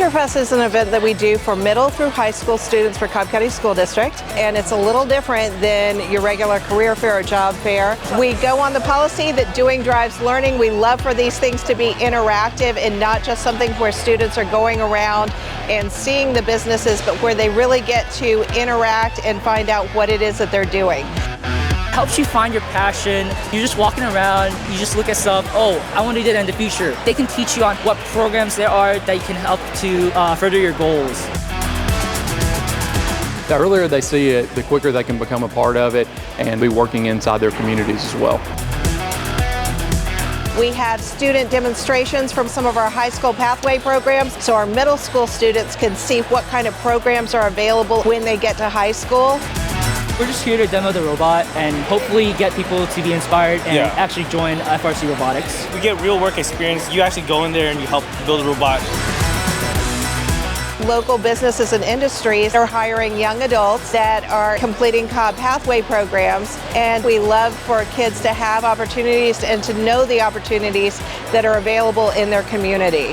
Future Fest is an event that we do for middle through high school students for Cobb County School District, and it's a little different than your regular career fair or job fair. We go on the policy that doing drives learning. We love for these things to be interactive and not just something where students are going around and seeing the businesses, but where they really get to interact and find out what it is that they're doing. Helps you find your passion. You're just walking around, you just look at stuff, oh, I want to do that in the future. They can teach you on what programs there are that can help to further your goals. The earlier they see it, the quicker they can become a part of it and be working inside their communities as well. We have student demonstrations from some of our high school pathway programs, so our middle school students can see what kind of programs are available when they get to high school. We're just here to demo the robot and hopefully get people to be inspired and actually join FRC Robotics. We get real work experience. You actually go in there and you help build a robot. Local businesses and industries are hiring young adults that are completing Cobb Pathway programs, and we love for kids to have opportunities and to know the opportunities that are available in their community.